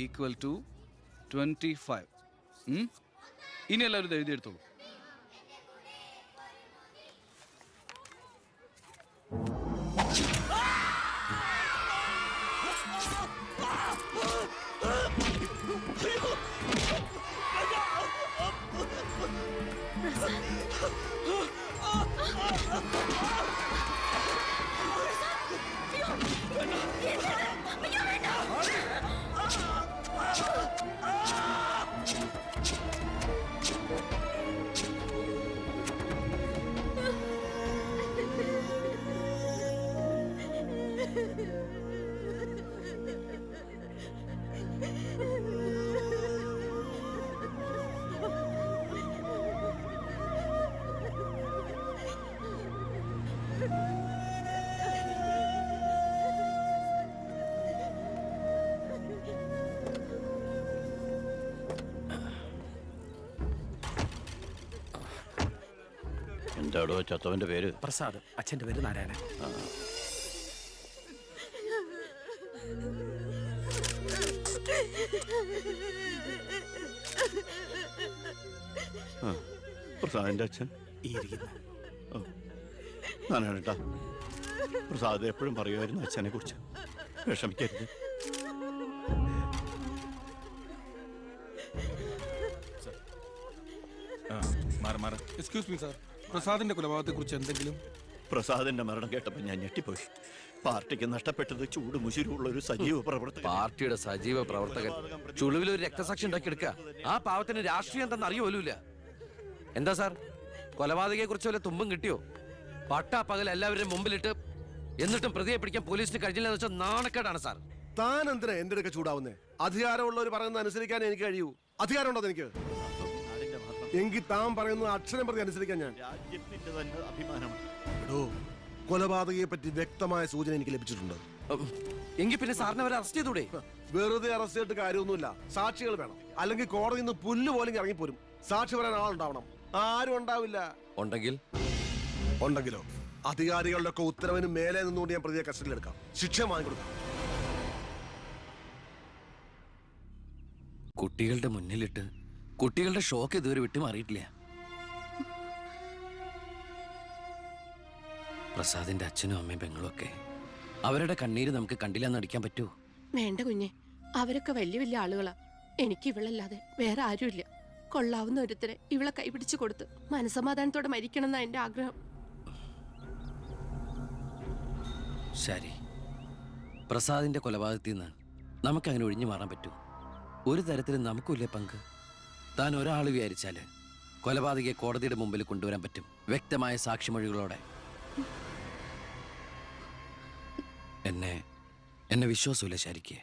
Equal to 25. ഇനി എല്ലാവരും ഇത് എഴുതിയെടുത്തോളൂ. എന്താടോ ചത്തവന്റെ പേര്? പ്രസാദ്. അച്ഛൻ്റെ പേര് നാരായണൻ. പ്രസാദിന്റെ അച്ഛൻ നാരായണേട്ടാ. പ്രസാദ് എപ്പോഴും പറയുമായിരുന്നു അച്ഛനെ കുറിച്ച്. വിഷമിക്കരുത്. എക്സ്ക്യൂസ് മീ സാർ, പ്രസാദിന്റെ കൊലപാതകത്തെ കുറിച്ച് എന്തെങ്കിലും? പ്രസാദിന്റെ മരണം കേട്ടപ്പോൾ ഞാൻ ഞെട്ടിപ്പോയി. പാർട്ടിക്ക് നഷ്ടപ്പെട്ടത് ചൂട് മുശിരുള്ള ഒരു സജീവ പ്രവർത്തകൻ. പാർട്ടിയുടെ സജീവ പ്രവർത്തകൻ ചുളുവിൽ ഒരു രക്തസാക്ഷി ഉണ്ടാക്കിയെടുക്കുക. ആ പാവത്തിന് രാഷ്ട്രീയം എന്തെന്ന് അറിയുമല്ല. എന്താ സാർ, കൊലപാതകയെ കുറിച്ച് വല്ല തുമ്പും കിട്ടിയോ? പട്ടാ പകൽ എല്ലാവരുടെയും മുമ്പിലിട്ട് എന്നിട്ടും പ്രതിയെ പിടിക്കാൻ പോലീസിന് കഴിഞ്ഞില്ലെന്ന് വെച്ചാൽ നാണക്കേടാണ് സാർ. താൻ എന്തിനാ എന്റെ അടുക്ക ചൂടാവുന്നേ? അധികാരമുള്ളവർ പറയുന്നത് അനുസരിക്കാൻ എനിക്ക് കഴിയൂ. അധികാരമുണ്ടോ എനിക്ക്? എങ്കിൽ താൻ പറയുന്നത് അക്ഷരം പ്രതി അനുസരിക്കാൻ ഞാൻ. രാജ്യത്തിന്റെ തന്നെ അഭിമാനമാണ്. എടോ, കൊലപാതകയെ പറ്റി വ്യക്തമായ സൂചന എനിക്ക് ലഭിച്ചിട്ടുണ്ട്. എങ്കിൽ പിന്നെ സാറിനെ അവരെ അറസ്റ്റ് ചെയ്തൂടെ? വെറുതെ അറസ്റ്റ് ചെയ്തിട്ട് കാര്യമൊന്നുമില്ല. സാക്ഷികൾ വേണം. അല്ലെങ്കിൽ കോടതിയിൽ നിന്ന് പുല്ല് പോലും ഇറങ്ങിപ്പോരും. സാക്ഷി പറയാൻ ആളുണ്ടാവണം. ആരും ഉണ്ടാവില്ല. ഉണ്ടെങ്കിലോ അധികാരികളുടെ ഒക്കെ ഉത്തരവിന് മേലെ നിന്നുകൊണ്ട് ഞാൻ പ്രതിയെ കസ്റ്റഡിയിൽ എടുക്കാം. ശിക്ഷ വാങ്ങിക്കൊടുക്കാം. കുട്ടികളുടെ മുന്നിലിട്ട് കുട്ടികളുടെ ഷോക്ക് ഇതുവരെ വിട്ടുമാറിയിട്ടില്ല. പ്രസാദിന്റെ അച്ഛനും അമ്മയും പെങ്ങളും ഒക്കെ അവരുടെ കണ്ണീര് നമുക്ക് കണ്ടില്ലെന്ന് അടിക്കാൻ പറ്റുമോ? വേണ്ട കുഞ്ഞെ, അവരൊക്കെ വലിയ വലിയ ആളുകളാ. എനിക്ക് ഇവളല്ലാതെ വേറെ ആരുമില്ല. കൊള്ളാവുന്ന ഒരുത്തരെ ഇവളെ കൈപിടിച്ചു കൊടുത്ത് മനസമാധാനത്തോടെ മരിക്കണം എന്നാ എന്റെ ആഗ്രഹം. ശരി, പ്രസാദിന്റെ കൊലപാതകത്തിൽ നിന്ന് നമുക്കങ്ങനെ ഒഴിഞ്ഞു മാറാൻ പറ്റൂ? ഒരു തരത്തിലും നമുക്കില്ലേ പങ്ക്? താൻ ഒരാൾ വിചാരിച്ചാല് കൊലപാതകയെ കോടതിയുടെ മുമ്പിൽ കൊണ്ടുവരാൻ പറ്റും, വ്യക്തമായ സാക്ഷിമൊഴികളോടെ. എന്നെ വിശ്വാസമില്ല ശരിക്ക്.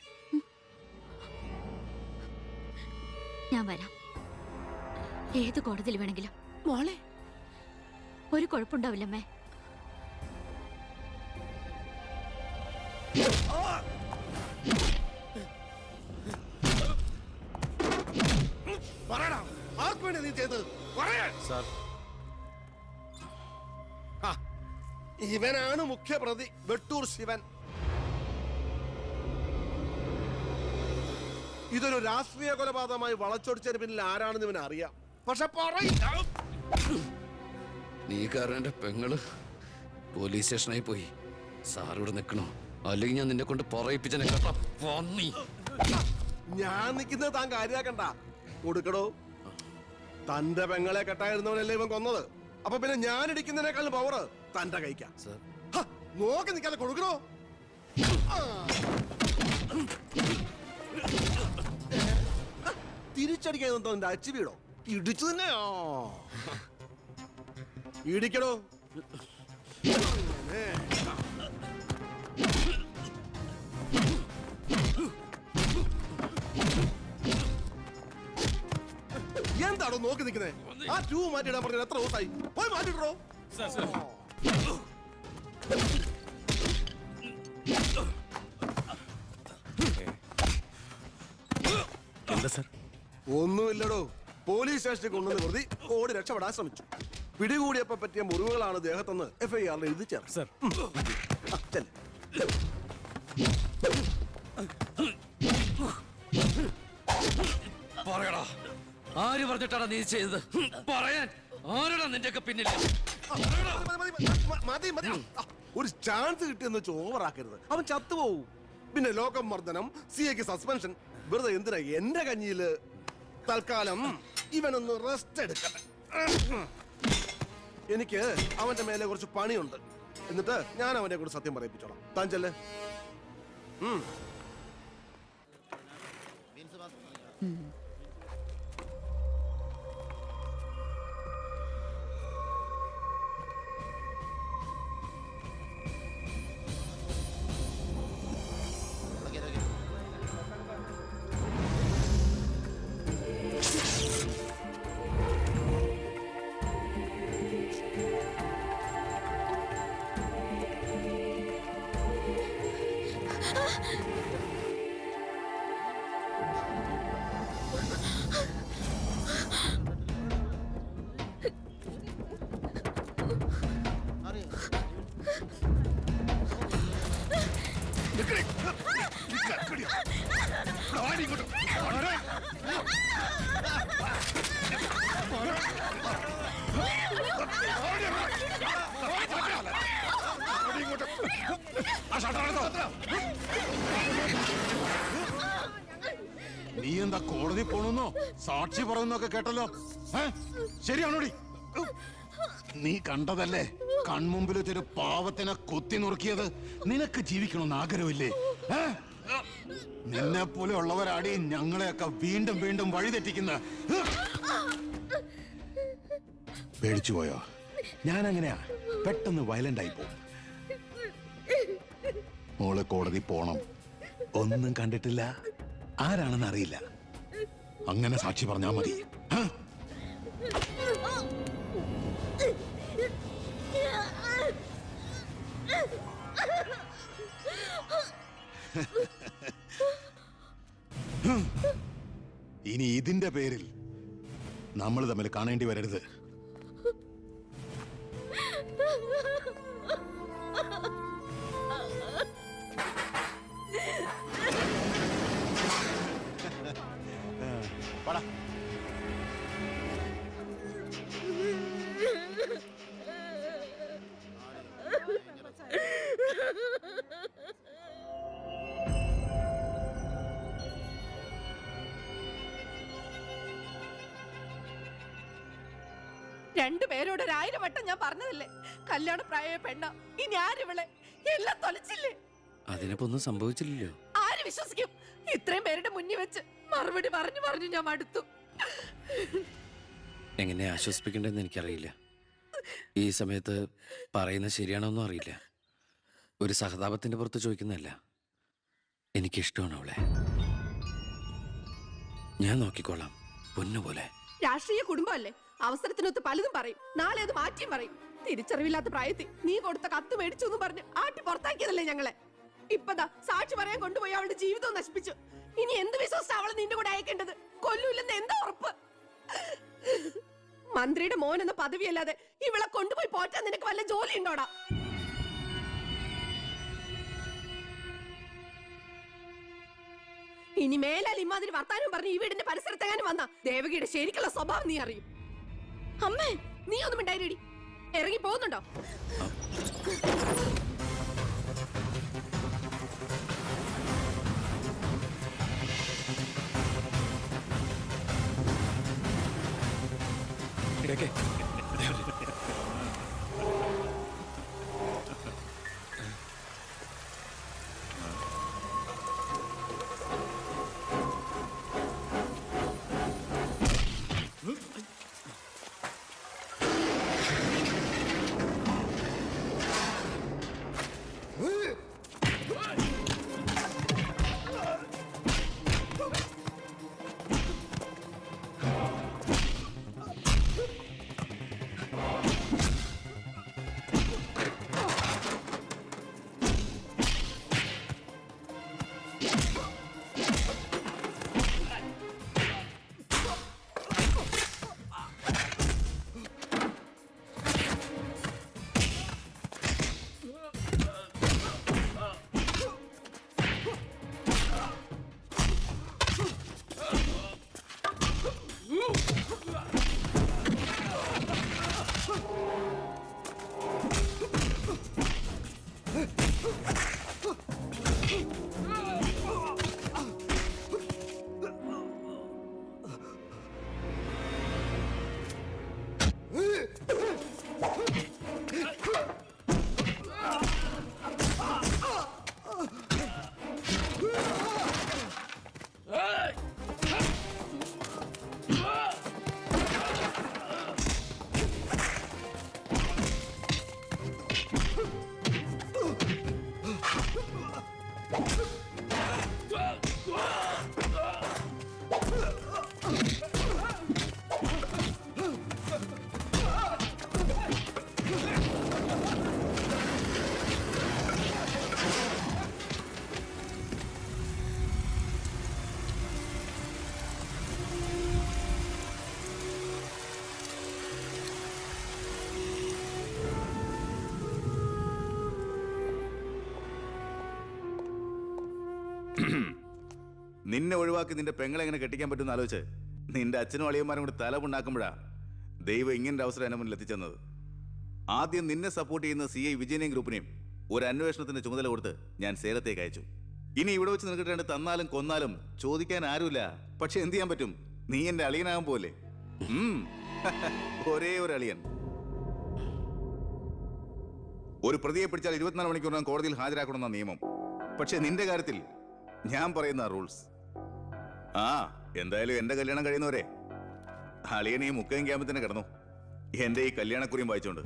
ഞാൻ വരാം. ഏത് കോടതിയിൽ വേണമെങ്കിലും. മോളെ, ഒരു കുഴപ്പമുണ്ടാവില്ലമ്മേ. ഇവനാണ് മുഖ്യപ്രതി, വെട്ടൂർ ശിവൻ. ഇതൊരു രാഷ്ട്രീയ കൊലപാതകമായി വളച്ചൊടിച്ചതിന് പിന്നിൽ ആരാണെന്ന് ഇവന് അറിയാം. പക്ഷെ നീ കാരണം എന്റെ പെങ്ങള് പോലീസ് സ്റ്റേഷനായി പോയി. സാറിവിടെ നിൽക്കണോ? അല്ലെങ്കിൽ ഞാൻ നിന്നെ കൊണ്ട് പറയിപ്പിച്ചെന്നെ കേട്ടോ. ഞാൻ നിൽക്കുന്നത് താൻ കാര്യാക്കണ്ട. കൊടുക്കടോ. തന്റെ പെങ്ങളെ കെട്ടായിരുന്നവനല്ലേ ഇവൻ കൊന്നത്. അപ്പൊ പിന്നെ ഞാൻ ഇടിക്കുന്നതിനേക്കാളും പവർ തന്റെ കഴിക്കാം. നോക്കി നിൽക്കാതെ കൊടുക്കണോ. തിരിച്ചടിക്കാൻ എന്റെ അച്ചു വീടോ? ഇടിച്ചു തന്നെയോ? ഇടിക്കടോ. എന്താണോ നോക്കി നിൽക്കുന്നേ? ആ ട്യൂബ് മാറ്റിയിടാൻ പറഞ്ഞത് എത്ര ദിവസമായി? പോയി മാറ്റിട്ടോ. ഒന്നുമില്ലടോ. പോലീസ് സ്റ്റേഷനിൽ കൊണ്ടുവന്ന് പ്രതി ഓടി രക്ഷപ്പെടാൻ ശ്രമിച്ചു. പിടികൂടിയപ്പോ പറ്റിയ മുറിവുകളാണ് ദേഹത്തെന്ന് FIR എഴുതി ചേർത്ത്. ആര് പറഞ്ഞിട്ടാണ് നീ ചെയ്തത്? പറയാൻ ആരാടാ നിന്റെയൊക്കെ പിന്നിൽ? മതി മതി ആ, ഒരു ചാൻസ് കിട്ടിയെന്ന് വെച്ച് ഓവറാക്കരുത്. അവൻ ചത്തുപോവും. പിന്നെ ലോകം മർദ്ദനം, സിഎക്ക് സസ്പെൻഷൻ. വെറുതെ എന്തിനാ എന്റെ കഞ്ഞിയില്? തൽക്കാലം ഇവനൊന്ന് റെസ്റ്റ് എടുക്കട്ടെ. എനിക്ക് അവന്റെ മേലെ കുറച്ച് പണിയുണ്ട്. എന്നിട്ട് ഞാൻ അവനെ കൂടെ സത്യം പറയിപ്പിച്ചോളാം. താൻ ചെല്ല്. നീ എന്താ കോടതി പോണെന്നോ സാക്ഷി പറയുന്നൊക്കെ കേട്ടല്ലോ? ശരിയാണോടി? നീ കണ്ടതല്ലേ കൺമുമ്പിൽ വെച്ചൊരു പാവത്തിനെ കുത്തി നുറുക്കിയത്? നിനക്ക് ജീവിക്കണമെന്ന് ആഗ്രഹമില്ലേ? നിന്നെ പോലെ ഉള്ളവരാടി ഞങ്ങളെയൊക്കെ വീണ്ടും വീണ്ടും വഴിതെറ്റിക്കുന്ന. പേടിച്ചു പോയോ? ഞാൻ അങ്ങനെയാ, പെട്ടെന്ന് വയലന്റ് ആയി പോകും. മോള് കോടതി പോണം. ഒന്നും കണ്ടിട്ടില്ല, ആരാണെന്ന് അറിയില്ല. അങ്ങനെ സാക്ഷി പറഞ്ഞാ മതി. ഇനി ഇതിന്റെ പേരിൽ നമ്മൾ തമ്മിൽ കാണേണ്ടി വരരുത്. രണ്ടുപേരോട് 1000 വട്ടം ഞാൻ പറഞ്ഞതല്ലേ, കല്യാണ പ്രായ പെണ്ണ. ഇനി ആരിവളെ? എല്ലാം തൊലച്ചില്ലേ? അതിനിപ്പോ ഒന്നും സംഭവിച്ചില്ലല്ലോ. ആര് വിശ്വസിക്കും? ഇത്രയും പേരുടെ മുന്നിൽ വെച്ച് മറുപടി പറഞ്ഞു പറഞ്ഞു ഞാൻ മടുത്തു. എങ്ങനെ ആശ്വസിപ്പിക്കണ്ടെന്ന് എനിക്കറിയില്ല. ഈ സമയത്ത് പറയുന്നത് ശരിയാണോന്നും അറിയില്ല. ഒരു സഹതാപത്തിന്റെ പുറത്ത് ചോദിക്കുന്നതല്ല. എനിക്കിഷ്ടമാണ് അവളെ. ഞാൻ നോക്കിക്കോളാം, പൊന്നുപോലെ. രാഷ്ട്രീയ കുടുംബമല്ലേ, അവസരത്തിനൊത്ത് പലതും പറയും. നാളെ അത് മാറ്റിയും പറയും. തിരിച്ചറിവില്ലാത്ത പ്രായത്തിൽ നീ കൊടുത്ത കത്ത് മേടിച്ചു എന്ന് പറഞ്ഞ് ആട്ടി പുറത്താക്കിയതല്ലേ ഞങ്ങളെ. ഇപ്പതാ സാക്ഷി പറയാൻ കൊണ്ടുപോയി അവളുടെ ജീവിതവും നശിപ്പിച്ചു. ഇനി എന്ത് വിശ്വസിച്ച അവളെ നിന്റെ കൂടെ അയക്കേണ്ടത്? കൊല്ലൂല്ലെന്ന് എന്താ ഉറപ്പ്? മന്ത്രിയുടെ മോൻ എന്ന പദവിയല്ലാതെ ഇവളെ കൊണ്ടുപോയി പോറ്റാൻ നിനക്ക് വല്ല ജോലി ഉണ്ടോടാ? ഇനി മേലാൽ ഇമാതിരി വർത്താനം പറഞ്ഞ് ഈ വീടിന്റെ പരിസരത്തെങ്ങാനും വന്ന ദേവകിയുടെ ശരിക്കുള്ള സ്വഭാവം നീ അറിയും. അമ്മേ, നീ ഒന്നും ഉണ്ടായിരടി. ഇറങ്ങി പോകുന്നുണ്ടോ? നിന്നെ ഒഴിവാക്കി നിന്റെ പെങ്ങളെ എങ്ങനെ കെട്ടിക്കാൻ പറ്റുമെന്ന് ആലോചിച്ച് നിന്റെ അച്ഛനും അളിയന്മാരും കൂടി തലമുണ്ടാക്കുമ്പോഴാ ദൈവം ഇങ്ങനൊരു അവസരം എന്നെ മുന്നിൽ എത്തിച്ചെന്നത്. ആദ്യം നിന്നെ സപ്പോർട്ട് ചെയ്യുന്ന CI വിജയനെയും ഗ്രൂപ്പിനെയും ഒരു അന്വേഷണത്തിന്റെ ചുമതല കൊടുത്ത് ഞാൻ സേലത്തേക്ക് അയച്ചു. ഇനി ഇവിടെ വെച്ച് നിനക്ക് രണ്ട് തന്നാലും കൊന്നാലും ചോദിക്കാൻ ആരുമില്ല. പക്ഷെ എന്ത് ചെയ്യാൻ പറ്റും, നീ എന്റെ അളിയനാകാൻ പോലെ. ഒരേ ഒരു അളിയൻ. ഒരു പ്രതിയെ പിടിച്ചാൽ 24 മണിക്കൂറിനകം കോടതിയിൽ ഹാജരാക്കണമെന്ന നിയമം. പക്ഷെ നിന്റെ കാര്യത്തിൽ ഞാൻ പറയുന്ന റൂൾസ്. എന്തായാലും എന്റെ കല്യാണം കഴിയുന്നവരെ അളിയനെ ഈ മുക്കയും ക്യാമ്പിൽ തന്നെ കിടന്നു എന്റെ ഈ കല്യാണക്കുറിയും വായിച്ചോണ്ട്.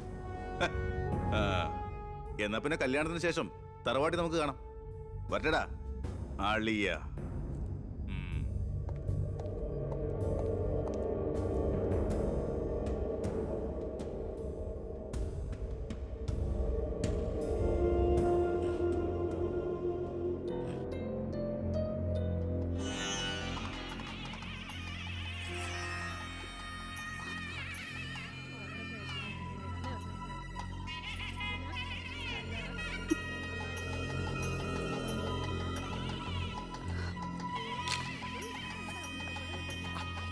എന്നാ പിന്നെ കല്യാണത്തിന് ശേഷം തറവാട്ടി നമുക്ക് കാണാം. വരട്ടടാ അളിയ.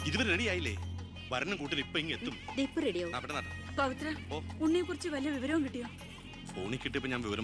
ഇതുവരെ റെഡി ആയില്ലേ? വരണം കൂട്ടർ ഇപ്പൊ ഇങ്ങ് എത്തും. റെഡിയാവും. അവിടെ നട്ടോ പവിത്ര, ഉണ്ണിയെ കുറിച്ച് വല്ല വിവരവും കിട്ടിയോ? ഫോണിൽ കിട്ടിയപ്പോ ഞാൻ വിവരം